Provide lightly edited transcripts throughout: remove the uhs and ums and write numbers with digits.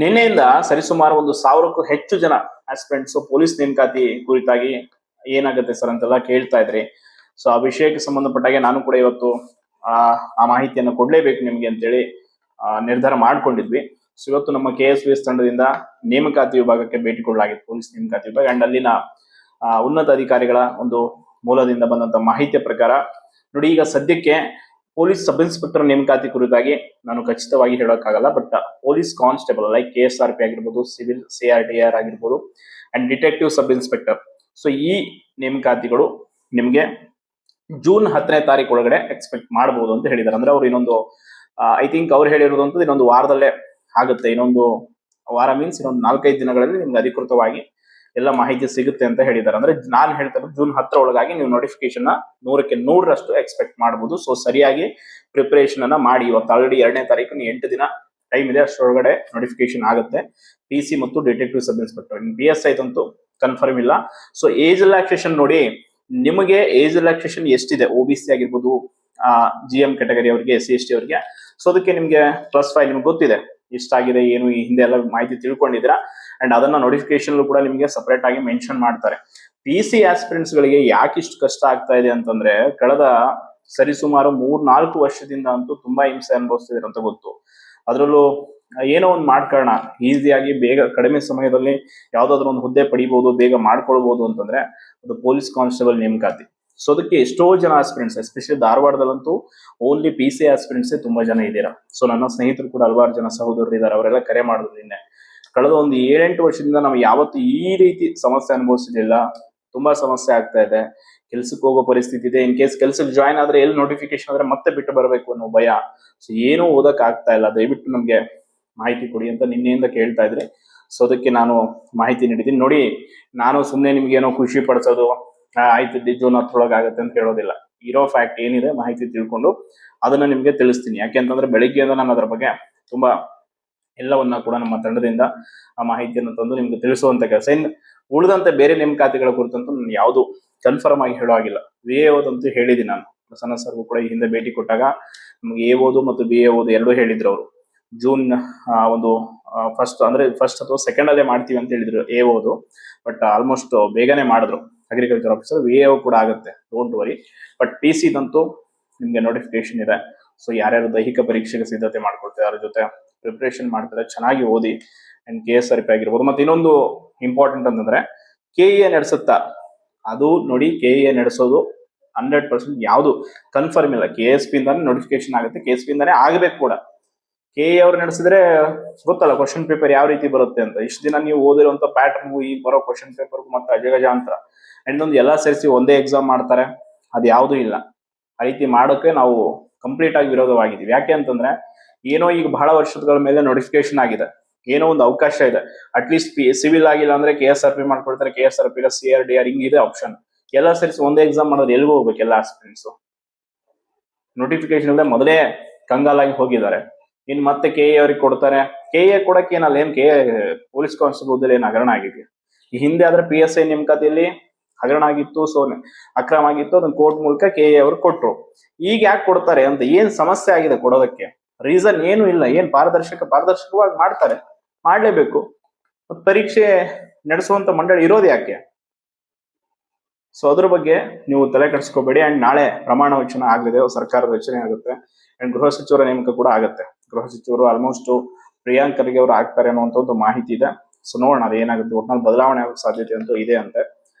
ನಿನ್ನೆಯಿಂದ ಸರಿಸುಮಾರು ಒಂದು 1000ಕ್ಕೂ ಹೆಚ್ಚು ಜನ ಆಸ್ಪಿರೆಂಟ್ಸ್ ಪೊಲೀಸ್ ನೇಮಕಾತಿ ಕುರಿತಾಗಿ ಏನಾಗುತ್ತೆ ಸರ್ ಅಂತೆಲ್ಲ ಕೇಳ್ತಾ ಇದ್ರಿ. ಸೊ ಆ ವಿಷಯಕ್ಕೆ ಸಂಬಂಧಪಟ್ಟಾಗೆ ನಾನು ಕೂಡ ಇವತ್ತು ಆ ಆ ಮಾಹಿತಿಯನ್ನು ಕೊಡ್ಲೇಬೇಕು ನಿಮ್ಗೆ ಅಂತೇಳಿ ನಿರ್ಧಾರ ಮಾಡ್ಕೊಂಡಿದ್ವಿ. ಸೊ ಇವತ್ತು ನಮ್ಮ KSVS ತಂಡದಿಂದ ನೇಮಕಾತಿ ವಿಭಾಗಕ್ಕೆ ಭೇಟಿ ಕೊಡಲಾಗಿತ್ತು, ಪೊಲೀಸ್ ನೇಮಕಾತಿ ವಿಭಾಗ. ಅಂಡ್ ಅಲ್ಲಿನ ಉನ್ನತ ಅಧಿಕಾರಿಗಳ ಒಂದು ಮೂಲದಿಂದ ಬಂದಂತ ಮಾಹಿತಿಯ ಪ್ರಕಾರ ನೋಡಿ, ಈಗ ಸದ್ಯಕ್ಕೆ ಪೊಲೀಸ್ ಸಬ್ ಇನ್ಸ್ಪೆಕ್ಟರ್ ನೇಮಕಾತಿ ಕುರಿತಾಗಿ ನಾನು ಖಚಿತವಾಗಿ ಹೇಳೋಕ್ಕಾಗಲ್ಲ. But police constable like KSRP ಆಗಿರ್ಬೋದು, ಸಿವಿಲ್ CRTR ಆಗಿರ್ಬೋದು and detective sub inspector, so ಈ ನೇಮಕಾತಿಗಳು ನಿಮ್ಗೆ ಜೂನ್ 10ನೇ ತಾರೀಕು ಒಳಗಡೆ ಎಕ್ಸ್ಪೆಕ್ಟ್ ಮಾಡಬಹುದು ಅಂತ ಹೇಳಿದ್ದಾರೆ. ಅಂದ್ರೆ ಅವ್ರು ಇನ್ನೊಂದು ಐ ಥಿಂಕ್ ಅವ್ರು ಹೇಳಿರೋದಂತೂ ಇನ್ನೊಂದು ವಾರದಲ್ಲೇ ಆಗುತ್ತೆ. ಇನ್ನೊಂದು ವಾರ ಮೀನ್ಸ್ ಇನ್ನೊಂದು 4-5 ದಿನಗಳಲ್ಲಿ ನಿಮ್ಗೆ ಅಧಿಕೃತವಾಗಿ ಎಲ್ಲ ಮಾಹಿತಿ ಸಿಗುತ್ತೆ ಅಂತ ಹೇಳಿದ್ದಾರೆ. ಅಂದ್ರೆ ನಾನು ಹೇಳ್ತಾ ಇರೋದು ಜೂನ್ 10 ಒಳಗಾಗಿ ನೀವು ನೋಟಿಫಿಕೇಶನ್ 100ಕ್ಕೆ 100ರಷ್ಟು ಎಕ್ಸ್ಪೆಕ್ಟ್ ಮಾಡಬಹುದು. ಸೊ ಸರಿಯಾಗಿ ಪ್ರಿಪರೇಷನ್ ಅನ್ನ ಮಾಡಿ. ಇವತ್ತು ಆಲ್ರೆಡಿ 2ನೇ ತಾರೀಕು, 8 ದಿನ ಟೈಮ್ ಇದೆ, ಅಷ್ಟರೊಳಗಡೆ ನೋಟಿಫಿಕೇಶನ್ ಆಗುತ್ತೆ. PC ಮತ್ತು ಡಿಟೆಕ್ಟಿವ್ ಸಬ್ ಇನ್ಸ್ಪೆಕ್ಟರ್. BSI ಅಂತೂ ಕನ್ಫರ್ಮ್ ಇಲ್ಲ. ಸೊ ಏಜ್ ರಿಲ್ಯಾಕ್ಸೇಷನ್ ನೋಡಿ, ನಿಮಗೆ ಏಜ್ ರಿಲ್ಯಾಕ್ಸೇಷನ್ ಎಷ್ಟಿದೆ, OBC ಆಗಿರ್ಬೋದು, GM ಕ್ಯಾಟಗರಿ ಅವರಿಗೆ, SC/ST ಅವರಿಗೆ, ಸೊ ಅದಕ್ಕೆ ನಿಮ್ಗೆ +5 ನಿಮ್ಗೆ ಗೊತ್ತಿದೆ ಎಷ್ಟಾಗಿದೆ ಏನು, ಈ ಹಿಂದೆ ಎಲ್ಲ ಮಾಹಿತಿ ತಿಳ್ಕೊಂಡಿದ್ದೀರಾ. ಅಂಡ್ ಅದನ್ನ ನೋಟಿಫಿಕೇಶನ್ ಕೂಡ ನಿಮಗೆ ಸಪರೇಟ್ ಆಗಿ ಮೆನ್ಷನ್ ಮಾಡ್ತಾರೆ. PC ಆಸ್ಪಿರೆಂಟ್ಸ್ ಗಳಿಗೆ ಯಾಕೆ ಇಷ್ಟು ಕಷ್ಟ ಆಗ್ತಾ ಇದೆ ಅಂತಂದ್ರೆ, ಕಳೆದ ಸರಿಸುಮಾರು 3-4 ವರ್ಷದಿಂದ ಅಂತೂ ತುಂಬಾ ಹಿಂಸೆ ಅನುಭವಿಸ್ತಿದ್ರು ಅಂತ ಗೊತ್ತು. ಅದರಲ್ಲೂ ಏನೋ ಒಂದು ಮಾಡ್ಕೊಳ್ಳೋಣ, ಈಸಿಯಾಗಿ ಬೇಗ ಕಡಿಮೆ ಸಮಯದಲ್ಲಿ ಯಾವ್ದಾದ್ರು ಒಂದು ಹುದ್ದೆ ಪಡಿಬಹುದು, ಬೇಗ ಮಾಡ್ಕೊಳ್ಬಹುದು ಅಂತಂದ್ರೆ ಅದು ಪೊಲೀಸ್ ಕಾನ್ಸ್ಟೇಬಲ್ ನೇಮಕಾತಿ. ಸೊ ಅದಕ್ಕೆ ಎಷ್ಟೋ ಜನ ಆಸ್ಪಿರೆಂಟ್ಸ್, ಎಸ್ಪೆಷಲಿ ಧಾರವಾಡದಲ್ಲಂತೂ ಓನ್ಲಿ PC ಆಸ್ಪಿರೆಂಟ್ಸ್ ತುಂಬಾ ಜನ ಇದ್ದೀರಾ. ಸೊ ನನ್ನ ಸ್ನೇಹಿತರು ಕೂಡ ಹಲವಾರು ಜನ ಸಹೋದರರು ಇದ್ದಾರೆ, ಅವರೆಲ್ಲ ಕರೆ ಮಾಡಿದ್ರು ನಿನ್ನೆ. ಕಳೆದ ಒಂದು 7-8 ವರ್ಷದಿಂದ ನಾವು ಯಾವತ್ತು ಈ ರೀತಿ ಸಮಸ್ಯೆ ಅನುಭವಿಸಿರ್ಲಿಲ್ಲ. ತುಂಬಾ ಸಮಸ್ಯೆ ಆಗ್ತಾ ಇದೆ. ಕೆಲ್ಸಕ್ಕೆ ಹೋಗೋ ಪರಿಸ್ಥಿತಿ ಇದೆ. ಇನ್ ಕೇಸ್ ಕೆಲ್ಸಕ್ಕೆ ಜಾಯ್ನ್ ಆದ್ರೆ ಎಲ್ಲಿ ನೋಟಿಫಿಕೇಶನ್ ಆದ್ರೆ ಮತ್ತೆ ಬಿಟ್ಟು ಬರಬೇಕು ಅನ್ನೋ ಭಯ. ಸೊ ಏನೂ ಓದಕ್ ಆಗ್ತಾ ಇಲ್ಲ. ದಯವಿಟ್ಟು ನಮ್ಗೆ ಮಾಹಿತಿ ಕೊಡಿ ಅಂತ ನಿನ್ನೆಯಿಂದ ಕೇಳ್ತಾ ಇದ್ರೆ, ಸೊ ಅದಕ್ಕೆ ನಾನು ಮಾಹಿತಿ ನೀಡಿದ್ದೀನಿ. ನೋಡಿ, ನಾನು ಸುಮ್ನೆ ನಿಮ್ಗೆ ಏನೋ ಖುಷಿ ಪಡಿಸೋದು, ಆಯ್ತು ಜೂನ್ 10 ಆಗುತ್ತೆ ಅಂತ ಹೇಳೋದಿಲ್ಲ. ಇರೋ ಫ್ಯಾಕ್ಟ್ ಏನಿದೆ ಮಾಹಿತಿ ತಿಳ್ಕೊಂಡು ಅದನ್ನ ನಿಮ್ಗೆ ತಿಳಿಸ್ತೀನಿ. ಯಾಕೆಂತಂದ್ರೆ ಬೆಳಿಗ್ಗೆಯಿಂದ ನಾನು ಅದ್ರ ಬಗ್ಗೆ ತುಂಬಾ ಎಲ್ಲವನ್ನ ಕೂಡ ನಮ್ಮ ತಂಡದಿಂದ ಆ ಮಾಹಿತಿಯನ್ನು ತಂದು ನಿಮ್ಗೆ ತಿಳಿಸುವಂತ ಕೆಲಸ. ಇನ್ನು ಉಳಿದಂತೆ ಬೇರೆ ನೇಮಕಾತಿಗಳ ಕುರಿತಂತೂ ನಾನು ಯಾವುದು ಕನ್ಫರ್ಮ್ ಆಗಿ ಹೇಳೋ ಆಗಿಲ್ಲ. VAO ಅಂತೂ ಹೇಳಿದ್ದೀನಿ ನಾನು. ಪ್ರಸನ್ನ ಸರ್ಗೂ ಕೂಡ ಈ ಹಿಂದೆ ಭೇಟಿ ಕೊಟ್ಟಾಗ ನಮ್ಗೆ AO ಮತ್ತು BAO ಎರಡೂ ಹೇಳಿದ್ರು ಅವರು. ಜೂನ್ ಒಂದು ಫಸ್ಟ್ ಅಥವಾ ಸೆಕೆಂಡ್ ಅಲ್ಲೇ ಮಾಡ್ತೀವಿ ಅಂತ ಹೇಳಿದ್ರು AO. ಬಟ್ ಆಲ್ಮೋಸ್ಟ್ ಬೇಗನೆ ಮಾಡಿದ್ರು. ಅಗ್ರಿಕಲ್ಚರ್ ಆಫೀಸರ್ VAO ಕೂಡ ಆಗುತ್ತೆ, ಡೋಂಟ್ ವರಿ. ಬಟ್ PC ದಂತೂ ನಿಮ್ಗೆ ನೋಟಿಫಿಕೇಶನ್ ಇದೆ. ಸೊ ಯಾರ್ಯಾರು ದೈಹಿಕ ಪರೀಕ್ಷೆಗೆ ಸಿದ್ಧತೆ ಮಾಡ್ಕೊಳ್ತಾರೆ, ಅದ್ರ ಜೊತೆ ಪ್ರಿಪರೇಷನ್ ಮಾಡ್ತಾರೆ, ಚೆನ್ನಾಗಿ ಓದಿ. ಅಂಡ್ KSRP ಆಗಿರ್ಬೋದು. ಮತ್ತೆ ಇನ್ನೊಂದು ಇಂಪಾರ್ಟೆಂಟ್ ಅಂತಂದ್ರೆ KEA ನಡೆಸುತ್ತಾ, ಅದು ನೋಡಿ, KEA ನಡೆಸೋದು 100% ಯಾವುದು ಕನ್ಫರ್ಮ್ ಇಲ್ಲ. KSP ಇಂದಾನೆ ನೋಟಿಫಿಕೇಶನ್ ಆಗುತ್ತೆ, KSP ಇಂದಾನೆ ಆಗ್ಬೇಕು ಕೂಡ. KEA ಅವ್ರು ನಡೆಸಿದ್ರೆ ಗೊತ್ತಲ್ಲ ಕ್ವಶನ್ ಪೇಪರ್ ಯಾವ ರೀತಿ ಬರುತ್ತೆ ಅಂತ. ಇಷ್ಟು ದಿನ ನೀವು ಓದಿರುವಂತ ಪ್ಯಾಟರ್ನ್ ಈ ಬರೋ ಕ್ವಶನ್ ಪೇಪರ್ ಮತ್ತೆ ಅಜಗಜಾಂತರ. ಅಂಡ್ ಒಂದು ಎಲ್ಲ ಸೇರಿಸಿ ಒಂದೇ ಎಕ್ಸಾಮ್ ಮಾಡ್ತಾರೆ, ಅದು ಯಾವುದೂ ಇಲ್ಲ. ಆ ರೀತಿ ಮಾಡೋಕೆ ನಾವು ಕಂಪ್ಲೀಟ್ ಆಗಿ ವಿರೋಧವಾಗಿದ್ದೀವಿ. ಯಾಕೆ ಅಂತಂದ್ರೆ, ಏನೋ ಈಗ ಬಹಳ ವರ್ಷಗಳ ಮೇಲೆ ನೋಟಿಫಿಕೇಶನ್ ಆಗಿದೆ, ಏನೋ ಒಂದು ಅವಕಾಶ ಇದೆ. ಅಟ್ಲೀಸ್ಟ್ ಸಿವಿಲ್ ಆಗಿಲ್ಲ ಅಂದ್ರೆ KSRP ಮಾಡ್ಕೊಳ್ತಾರೆ, KSRP ಇಲ್ಲ CRDR, ಹಿಂಗಿದೆ ಆಪ್ಷನ್. ಎಲ್ಲ ಸೇರಿಸಿ ಒಂದೇ ಎಕ್ಸಾಮ್ ಮಾಡೋದು ಎಲ್ಲಿಗೂ ಹೋಗ್ಬೇಕು ಎಲ್ಲ ಆಸ್ಪಿರೆಂಟ್ಸ್. ನೋಟಿಫಿಕೇಶನ್ ಇಲ್ಲದೆ ಮೊದಲೇ ಕಂಗಾಲಾಗಿ ಹೋಗಿದ್ದಾರೆ. ಇನ್ ಮತ್ತೆ KEA ಅವ್ರಿಗೆ ಕೊಡ್ತಾರೆ. KEA ಕೊಡಕ್ಕೆ ಏನಲ್ಲ, ಏನ್ KEA ಪೊಲೀಸ್ ಕಾನ್ಸ್ಟೇಬಲ್ ಏನ್ ಹಗರಣ ಆಗಿದೆ? ಈ ಹಿಂದೆ ಆದ್ರೆ PSI ನೇಮಕಾತಿಯಲ್ಲಿ ಹಗರಣ ಆಗಿತ್ತು, ಸೊ ಅಕ್ರಮ ಆಗಿತ್ತು, ಅದನ್ನ ಕೋರ್ಟ್ ಮೂಲಕ KEA ಅವರು ಕೊಟ್ರು. ಈಗ ಯಾಕೆ ಕೊಡ್ತಾರೆ ಅಂತ, ಏನ್ ಸಮಸ್ಯೆ ಆಗಿದೆ ಕೊಡೋದಕ್ಕೆ? ರೀಸನ್ ಏನು ಇಲ್ಲ. ಏನ್ ಪಾರದರ್ಶಕವಾಗಿ ಮಾಡ್ತಾರೆ, ಮಾಡ್ಲೇಬೇಕು. ಪರೀಕ್ಷೆ ನಡೆಸುವಂತ ಮಂಡಳಿ ಇರೋದು ಯಾಕೆ? ಸೊ ಅದ್ರ ಬಗ್ಗೆ ನೀವು ತಲೆ ಕೆಡಿಸ್ಕೋಬೇಡಿ. ಅಂಡ್ ನಾಳೆ ಪ್ರಮಾಣ ವಚನ ಆಗಲಿದೆ, ಸರ್ಕಾರದ ರಚನೆ ಆಗುತ್ತೆ. ಅಂಡ್ ಗೃಹ ಸಚಿವರ ನೇಮಕ ಕೂಡ ಆಗುತ್ತೆ. ಗೃಹ ಸಚಿವರು ಆಲ್ಮೋಸ್ಟ್ ಪ್ರಿಯಾಂಕ್ ಖರ್ಗೆ ಅವರು ಆಗ್ತಾರೆ ಅನ್ನುವಂತ ಒಂದು ಮಾಹಿತಿ ಇದೆ. ಸೊ ನೋಡೋಣ ಅದೇನಾಗುತ್ತೆ. ಒಟ್ನಲ್ಲಿ ಬದಲಾವಣೆ ಆಗೋ ಸಾಧ್ಯತೆ ಅಂತೂ ಇದೆ ಅಂತೆ.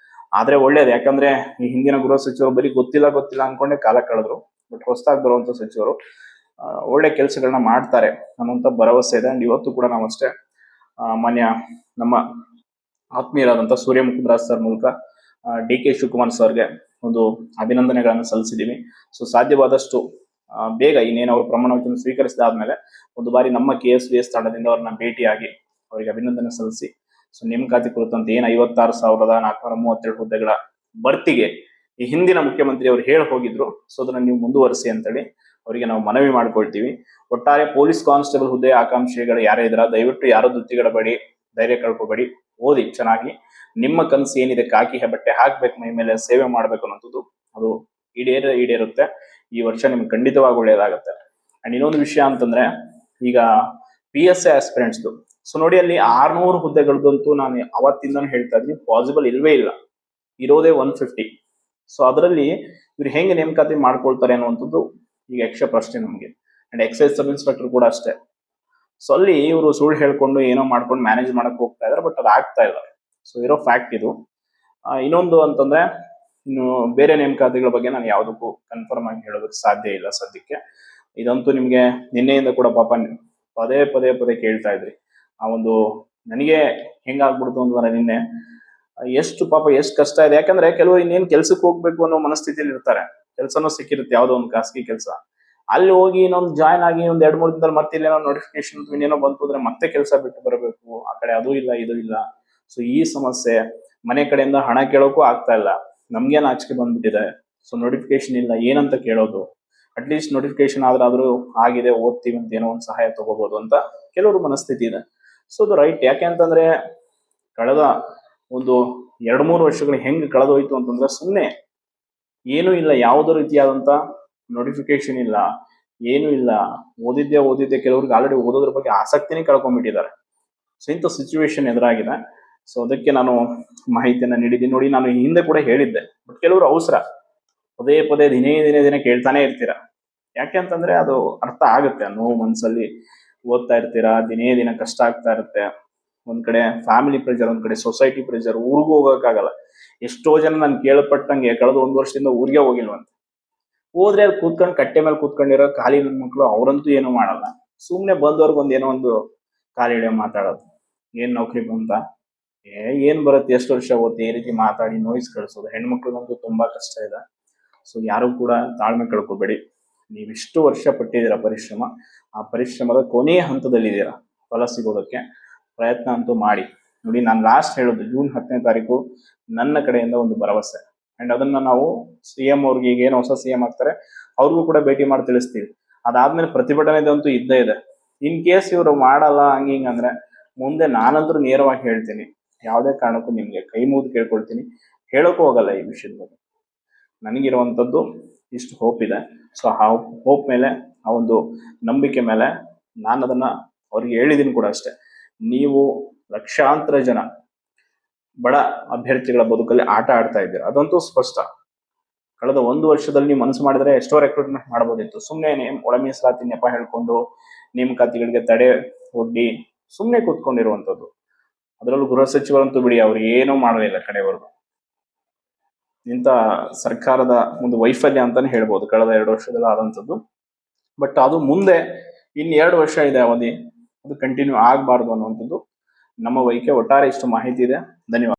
ಆದ್ರೆ ಒಳ್ಳೇದು, ಯಾಕಂದ್ರೆ ಈ ಹಿಂದಿನ ಗೃಹ ಸಚಿವರು ಬರೀ ಗೊತ್ತಿಲ್ಲ ಅನ್ಕೊಂಡೆ ಕಾಲ ಕಳೆದ್ರು. ಬಟ್ ಹೊಸದಾಗಿ ಬರುವಂತ ಸಚಿವರು ಒಳ್ಳೆ ಕೆಲಸಗಳನ್ನ ಮಾಡ್ತಾರೆ ಅನ್ನುವಂತ ಭರವಸೆ ಇದೆ. ಅಂಡ್ ಇವತ್ತು ಕೂಡ ನಾವು ಅಷ್ಟೇ ಮಾನ್ಯ ನಮ್ಮ ಆತ್ಮೀಯರಾದಂತ ಸೂರ್ಯ ಮುಕುಂದರಾಜ್ ಸರ್ ಮೂಲಕ DK ಶಿವಕುಮಾರ್ ಸರ್ಗೆ ಒಂದು ಅಭಿನಂದನೆಗಳನ್ನು ಸಲ್ಲಿಸಿದೀವಿ. ಸೊ ಸಾಧ್ಯವಾದಷ್ಟು ಬೇಗ ಇನ್ನೇನು ಅವರು ಪ್ರಮಾಣ ವಚನ ಸ್ವೀಕರಿಸಿದಾದ್ಮೇಲೆ ಒಂದು ಬಾರಿ ನಮ್ಮ KSVS ತಂಡದಿಂದ ಅವ್ರನ್ನ ಭೇಟಿಯಾಗಿ ಅವರಿಗೆ ಅಭಿನಂದನೆ ಸಲ್ಲಿಸಿ, ಸೊ ನೇಮಕಾತಿ ಕುರಿತಂತೆ ಏನು 56,432 ಹುದ್ದೆಗಳ ಭರ್ತಿಗೆ ಈ ಹಿಂದಿನ ಮುಖ್ಯಮಂತ್ರಿ ಅವರು ಹೇಳಿ ಹೋಗಿದ್ರು, ಸೊ ಅದನ್ನ ನೀವು ಮುಂದುವರಿಸಿ ಅಂತೇಳಿ ಅವರಿಗೆ ನಾವು ಮನವಿ ಮಾಡ್ಕೊಳ್ತೀವಿ. ಒಟ್ಟಾರೆ ಪೊಲೀಸ್ ಕಾನ್ಸ್ಟೇಬಲ್ ಹುದ್ದೆ ಆಕಾಂಕ್ಷಿಗಳು ಯಾರೇ ಇದ್ರ, ದಯವಿಟ್ಟು ಯಾರೋ ಧೃತಿಗೆಡಬೇಡಿ, ಧೈರ್ಯ ಕಳ್ಕೊಬೇಡಿ, ಓದಿ ಚೆನ್ನಾಗಿ. ನಿಮ್ಮ ಕನಸು ಏನಿದೆ, ಕಾಕಿ ಬಟ್ಟೆ ಹಾಕ್ಬೇಕು ಮೈ ಮೇಲೆ, ಸೇವೆ ಮಾಡ್ಬೇಕು ಅನ್ನೋದು, ಅದು ಈಡೇರುತ್ತೆ. ಈ ವರ್ಷ ನಿಮ್ಗೆ ಖಂಡಿತವಾಗಿ ಒಳ್ಳೇದಾಗುತ್ತೆ. ಅಂಡ್ ಇನ್ನೊಂದು ವಿಷಯ ಅಂತಂದ್ರೆ, ಈಗ PSI ಆಸ್ಪಿರೆಂಟ್ಸ್ ಸೊ ನೋಡಿ, ಅಲ್ಲಿ 600 ಹುದ್ದೆಗಳದಂತೂ ನಾನು ಅವತ್ತಿಂದಾನು ಹೇಳ್ತಾ ಇದ್ದೀನಿ, ಪಾಸಿಬಲ್ ಇಲ್ವೇ ಇಲ್ಲ. ಇರೋದೇ 150. ಸೊ ಅದರಲ್ಲಿ ಇವ್ರು ಹೆಂಗೆ ನೇಮಕಾತಿ ಮಾಡ್ಕೊಳ್ತಾರೆ ಅನ್ನುವಂಥದ್ದು ಈಗ ಯಕ್ಷ ಪ್ರಶ್ನೆ ನಮಗೆ. ಅಂಡ್ ಎಕ್ಸೈಸ್ ಸಬ್ ಇನ್ಸ್ಪೆಕ್ಟರ್ ಕೂಡ ಅಷ್ಟೇ. ಸೊ ಅಲ್ಲಿ ಇವರು ಸುಳ್ಳು ಹೇಳ್ಕೊಂಡು ಏನೋ ಮಾಡ್ಕೊಂಡು ಮ್ಯಾನೇಜ್ ಮಾಡಕ್ ಹೋಗ್ತಾ ಇದಾರೆ, ಬಟ್ ಅದು ಆಗ್ತಾ ಇಲ್ಲ. ಸೊ ಇರೋ ಫ್ಯಾಕ್ಟ್ ಇದು. ಇನ್ನೊಂದು ಅಂತಂದ್ರೆ, ಇನ್ನು ಬೇರೆ ನೇಮಕಾತಿಗಳ ಬಗ್ಗೆ ನಾನು ಯಾವುದಕ್ಕೂ ಕನ್ಫರ್ಮ್ ಆಗಿ ಹೇಳೋದಕ್ಕೆ ಸಾಧ್ಯ ಇಲ್ಲ ಸದ್ಯಕ್ಕೆ. ಇದಂತೂ ನಿಮ್ಗೆ ನಿನ್ನೆಯಿಂದ ಕೂಡ ಪಾಪ ಪದೇ ಪದೇ ಪದೇ ಕೇಳ್ತಾ ಇದ್ರಿ. ಆ ಒಂದು ನನಗೆ ಹೆಂಗಾಗ್ಬಿಡ್ತು ಅಂದ್ರೆ ನಿನ್ನೆ ಎಷ್ಟು ಪಾಪ ಎಷ್ಟು ಕಷ್ಟ ಇದೆ. ಯಾಕಂದ್ರೆ ಕೆಲವರು ಇನ್ನೇನ್ ಕೆಲ್ಸಕ್ಕೆ ಹೋಗ್ಬೇಕು ಅನ್ನೋ ಮನಸ್ಥಿತಿಯಲ್ಲಿ ಇರ್ತಾರೆ. ಕೆಲ್ಸನೂ ಸಿಕ್ಕಿರುತ್ತೆ, ಯಾವ್ದೋ ಒಂದು ಖಾಸಗಿ ಕೆಲಸ. ಅಲ್ಲಿ ಹೋಗಿ ಇನ್ನೊಂದು ಜಾಯ್ನ್ ಆಗಿ ಒಂದ್ 2-3 ದಿನದಲ್ಲಿ ಮತ್ತೆ ಇಲ್ಲೇನೋ ನೋಟಿಫಿಕೇಶನ್ ಇನ್ನೇನೋ ಬಂತು ಅಂದ್ರೆ ಮತ್ತೆ ಕೆಲಸ ಬಿಟ್ಟು ಬರಬೇಕು. ಆ ಕಡೆ ಅದು ಇಲ್ಲ ಇದು ಇಲ್ಲ. ಸೊ ಈ ಸಮಸ್ಯೆ, ಮನೆ ಕಡೆಯಿಂದ ಹಣ ಕೇಳೋಕ್ಕೂ ಆಗ್ತಾ ಇಲ್ಲ. ನಮ್ಗೆ ನಾಚಿಕೆ ಬಂದ್ಬಿಟ್ಟಿದೆ. ಸೊ ನೋಟಿಫಿಕೇಶನ್ ಇಲ್ಲ, ಏನಂತ ಕೇಳೋದು? ಅಟ್ಲೀಸ್ಟ್ ನೋಟಿಫಿಕೇಶನ್ ಆದ್ರೂ ಆಗಿದೆ, ಓದ್ತೀವಿ ಅಂತ ಏನೋ ಒಂದು ಸಹಾಯ ತಗೋಬಹುದು ಅಂತ ಕೆಲವರು ಮನಸ್ಥಿತಿ ಇದೆ. ಸೊ ಅದು ರೈಟ್. ಯಾಕೆ ಅಂತಂದ್ರೆ ಕಳೆದ ಒಂದು 2-3 ವರ್ಷಗಳು ಹೆಂಗ್ ಕಳೆದೋಯ್ತು ಅಂತಂದ್ರೆ, ಸುಮ್ಮನೆ ಏನೂ ಇಲ್ಲ, ಯಾವುದೋ ರೀತಿಯಾದಂತ ನೋಟಿಫಿಕೇಶನ್ ಇಲ್ಲ, ಏನು ಇಲ್ಲ. ಓದಿದ್ದೆ ಕೆಲವ್ರಿಗೆ ಆಲ್ರೆಡಿ ಓದೋದ್ರ ಬಗ್ಗೆ ಆಸಕ್ತಿನೇ ಕಳ್ಕೊಂಡ್ಬಿಟ್ಟಿದ್ದಾರೆ. ಸೊ ಇಂಥ ಸಿಚುವೇಶನ್ ಎದುರಾಗಿದೆ. ಸೊ ಅದಕ್ಕೆ ನಾನು ಮಾಹಿತಿಯನ್ನ ನೀಡಿದ್ದೀನಿ. ನೋಡಿ, ನಾನು ಹಿಂದೆ ಕೂಡ ಹೇಳಿದ್ದೆ, ಬಟ್ ಕೆಲವರು ಅವಸರ ಪದೇ ಪದೇ ದಿನೇ ಕೇಳ್ತಾನೆ ಇರ್ತೀರಾ. ಯಾಕೆ ಅಂತಂದ್ರೆ ಅದು ಅರ್ಥ ಆಗುತ್ತೆ. ನೋವು ಮನ್ಸಲ್ಲಿ ಓದ್ತಾ ಇರ್ತೀರಾ, ದಿನ ಕಷ್ಟ ಆಗ್ತಾ ಇರುತ್ತೆ. ಒಂದ್ ಕಡೆ ಫ್ಯಾಮಿಲಿ ಪ್ರೆಷರ್, ಒಂದ್ ಕಡೆ ಸೊಸೈಟಿ ಪ್ರೆಷರ್, ಊರಿಗೂ ಹೋಗಕ್ಕಾಗಲ್ಲ. ಎಷ್ಟೋ ಜನ ನಾನು ಕೇಳಪಟ್ಟಂಗೆ ಕಳೆದ 1 ವರ್ಷದಿಂದ ಊರಿಗೆ ಹೋಗಿಲ್ವಂತೆ. ಹೋದ್ರೆ ಅಲ್ಲಿ ಕೂತ್ಕೊಂಡು ಕಟ್ಟೆ ಮೇಲೆ ಕೂತ್ಕೊಂಡಿರೋ ಖಾಲಿ ನನ್ನ ಮಕ್ಳು, ಅವ್ರಂತೂ ಏನು ಮಾಡಲ್ಲ. ಸುಮ್ನೆ ಬಂದವ್ರಿಗೆ ಏನೋ ಒಂದು ಖಾಲಿ ಹಿಡಿಯೋ ಮಾತಾಡೋದು, ಏನ್ ನೌಕರಿ ಬಂತ, ಏನ್ ಬರುತ್ತೆ, ಎಷ್ಟು ವರ್ಷ ಓದ್ತಿ, ಈ ರೀತಿ ಮಾತಾಡಿ ನೋಯ್ಸ್ ಕಳಿಸೋದು. ಹೆಣ್ಮಕ್ಳಿಗಂತೂ ತುಂಬಾ ಕಷ್ಟ ಇದೆ. ಸೊ ಯಾರು ಕೂಡ ತಾಳ್ಮೆ ಕಳ್ಕೊಬೇಡಿ. ನೀವಿಷ್ಟು ವರ್ಷ ಪಟ್ಟಿದ್ದೀರಾ ಪರಿಶ್ರಮ, ಆ ಪರಿಶ್ರಮದ ಕೊನೆಯ ಹಂತದಲ್ಲಿದ್ದೀರಾ. ಫಲ ಸಿಗೋದಕ್ಕೆ ಪ್ರಯತ್ನ ಅಂತೂ ಮಾಡಿ. ನೋಡಿ, ನಾನು ಲಾಸ್ಟ್ ಹೇಳೋದು ಜೂನ್ 10ನೇ ತಾರೀಕು ನನ್ನ ಕಡೆಯಿಂದ ಒಂದು ಭರವಸೆ. ಅಂಡ್ ಅದನ್ನ ನಾವು CM ಅವ್ರಿಗೆ, ಈಗ ಏನು ಹೊಸ CM ಆಗ್ತಾರೆ ಅವ್ರಿಗೂ ಕೂಡ ಭೇಟಿ ಮಾಡಿ ತಿಳಿಸ್ತೀವಿ. ಅದಾದ್ಮೇಲೆ ಪ್ರತಿಭಟನೆದಂತೂ ಇದ್ದೇ ಇದೆ. ಇನ್ ಕೇಸ್ ಇವರು ಮಾಡಲ್ಲ ಹಂಗಿಂಗ್ ಅಂದ್ರೆ, ಮುಂದೆ ನಾನಂತೂ ನೇರವಾಗಿ ಹೇಳ್ತೀನಿ, ಯಾವುದೇ ಕಾರಣಕ್ಕೂ ನಿಮ್ಗೆ ಕೈ ಮುಗಿದು ಕೇಳ್ಕೊಳ್ತೀನಿ, ಹೇಳೋಕ್ಕೂ ಹೋಗಲ್ಲ ಈ ವಿಷಯದ ಬಗ್ಗೆ. ನನಗಿರುವಂಥದ್ದು ಇಷ್ಟು ಹೋಪ್ ಇದೆ. ಸೊ ಆ ಹೋಪ್ ಮೇಲೆ, ಆ ಒಂದು ನಂಬಿಕೆ ಮೇಲೆ ನಾನು ಅದನ್ನ ಅವ್ರಿಗೆ ಹೇಳಿದ್ದೀನಿ ಕೂಡ ಅಷ್ಟೇ. ನೀವು ಲಕ್ಷಾಂತರ ಜನ ಬಡ ಅಭ್ಯರ್ಥಿಗಳ ಬದುಕಲ್ಲಿ ಆಟ ಆಡ್ತಾ ಇದ್ದೀರಾ, ಅದಂತೂ ಸ್ಪಷ್ಟ. ಕಳೆದ 1 ವರ್ಷದಲ್ಲಿ ನೀವು ಮನಸ್ಸು ಮಾಡಿದ್ರೆ ಎಷ್ಟೋ ರೆಕ್ರೂಟ್ಮೆಂಟ್ ಮಾಡಬಹುದಿತ್ತು. ಸುಮ್ಮನೆ ಒಳ ಮೀಸಲಾತಿ ನೆಪ ಹೇಳ್ಕೊಂಡು ನೇಮಕಾತಿಗಳಿಗೆ ತಡೆ ಒಡ್ಡಿ ಸುಮ್ಮನೆ ಕೂತ್ಕೊಂಡಿರುವಂತದ್ದು. ಅದರಲ್ಲೂ ಗೃಹ ಸಚಿವರಂತೂ ಬಿಡಿ, ಅವ್ರು ಏನೂ ಮಾಡಲಿಲ್ಲ ಕಡೆವರೆಗೂ. ಇಂಥ ಸರ್ಕಾರದ ಒಂದು ವೈಫಲ್ಯ ಅಂತಾನೆ ಹೇಳ್ಬೋದು ಕಳೆದ 2 ವರ್ಷದಲ್ಲಿ ಆದಂಥದ್ದು. ಬಟ್ ಅದು ಮುಂದೆ ಇನ್ನು 2 ವರ್ಷ ಇದೆ ಅವಧಿ, ಅದು ಕಂಟಿನ್ಯೂ ಆಗಬಾರ್ದು ಅನ್ನುವಂಥದ್ದು ನಮ್ಮ ವೈಕೆ. ಒಟ್ಟಾರೆ ಇಷ್ಟು ಮಾಹಿತಿ ಇದೆ. ಧನ್ಯವಾದ.